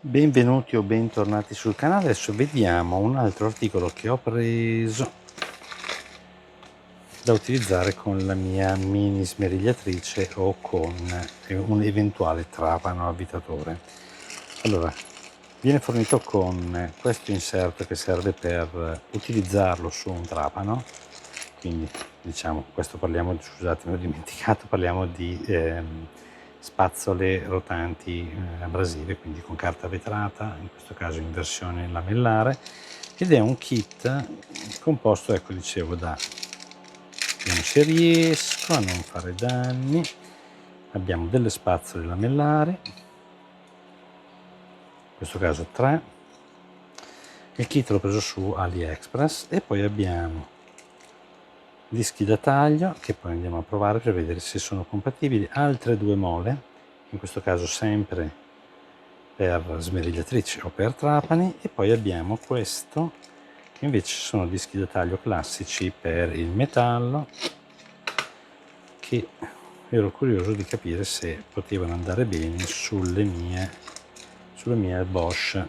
Benvenuti o bentornati sul canale. Adesso vediamo un altro articolo che ho preso da utilizzare con la mia mini smerigliatrice o con un eventuale trapano avvitatore. Allora, viene fornito con questo inserto che serve per utilizzarlo su un trapano, quindi diciamo questo scusate, mi ho dimenticato, parliamo di spazzole rotanti abrasive, quindi con carta vetrata, in questo caso in versione lamellare, ed è un kit composto, ecco, dicevo, da, vediamo se riesco a non fare danni, abbiamo delle spazzole lamellari, in questo caso 3, il kit l'ho preso su AliExpress, e poi abbiamo dischi da taglio che poi andiamo a provare per vedere se sono compatibili, altre 2 mole, in questo caso sempre per smerigliatrice o per trapani, e poi abbiamo questo che invece sono dischi da taglio classici per il metallo, che ero curioso di capire se potevano andare bene sulle mie Bosch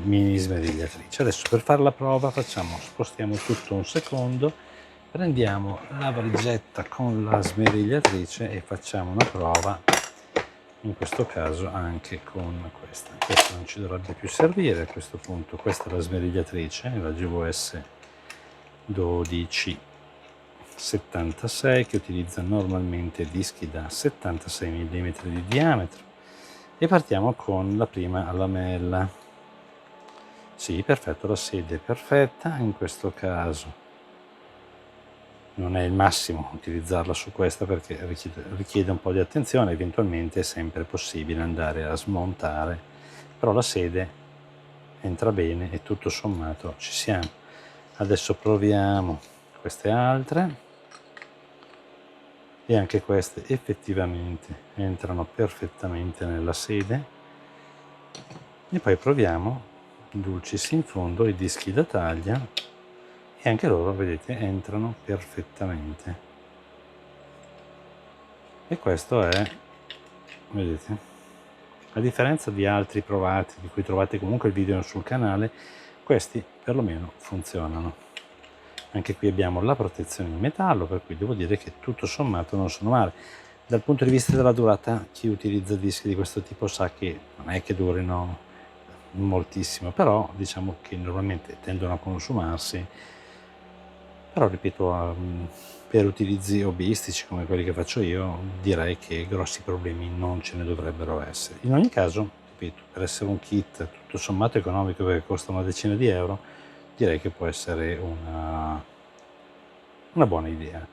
mini smerigliatrice. Adesso per fare la prova spostiamo tutto un secondo, prendiamo la valigetta con la smerigliatrice e facciamo una prova, in questo caso anche con questa. Questa non ci dovrebbe più servire a questo punto. Questa è la smerigliatrice, la GVS 1276, che utilizza normalmente dischi da 76 mm di diametro, e partiamo con la prima a lamella. Sì, perfetto, la sede è perfetta. In questo caso non è il massimo utilizzarla su questa perché richiede un po' di attenzione, eventualmente è sempre possibile andare a smontare, però la sede entra bene e tutto sommato ci siamo. Adesso proviamo queste altre, e anche queste effettivamente entrano perfettamente nella sede, e poi proviamo dulcis in fondo i dischi da taglio, e anche loro, vedete, entrano perfettamente. E questo è, vedete, a differenza di altri provati di cui trovate comunque il video sul canale, questi perlomeno funzionano. Anche qui abbiamo la protezione in metallo, per cui devo dire che tutto sommato non sono male. Dal punto di vista della durata, chi utilizza dischi di questo tipo sa che non è che durino moltissimo, però diciamo che normalmente tendono a consumarsi. Però ripeto, per utilizzi hobbyistici come quelli che faccio io, direi che grossi problemi non ce ne dovrebbero essere. In ogni caso, ripeto, per essere un kit tutto sommato economico, perché costa una decina di euro, direi che può essere una buona idea.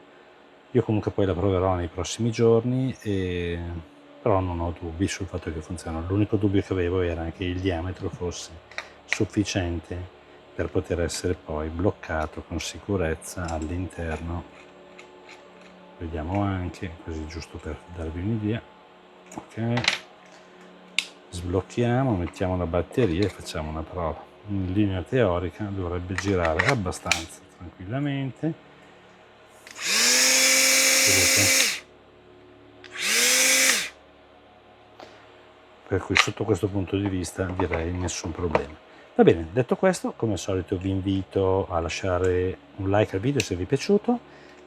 Io comunque poi la proverò nei prossimi giorni, però non ho dubbi sul fatto che funziona. L'unico dubbio che avevo era che il diametro fosse sufficiente per poter essere poi bloccato con sicurezza all'interno. Vediamo anche, così giusto per darvi un'idea. Ok, sblocchiamo, mettiamo la batteria e facciamo una prova. In linea teorica dovrebbe girare abbastanza tranquillamente. Vedete? Per cui sotto questo punto di vista direi nessun problema. Va bene, detto questo, come al solito vi invito a lasciare un like al video se vi è piaciuto.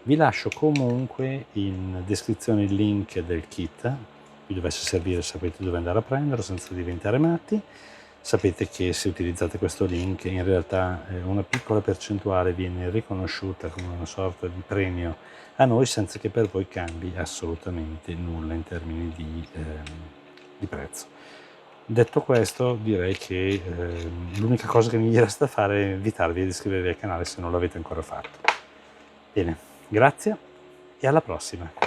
Vi lascio comunque in descrizione il link del kit, vi dovesse servire, sapete dove andare a prenderlo senza diventare matti. Sapete che se utilizzate questo link in realtà una piccola percentuale viene riconosciuta come una sorta di premio a noi, senza che per voi cambi assolutamente nulla in termini di prezzo. Detto questo, direi che l'unica cosa che mi resta da fare è invitarvi ad iscrivervi al canale se non l'avete ancora fatto. Bene, grazie e alla prossima.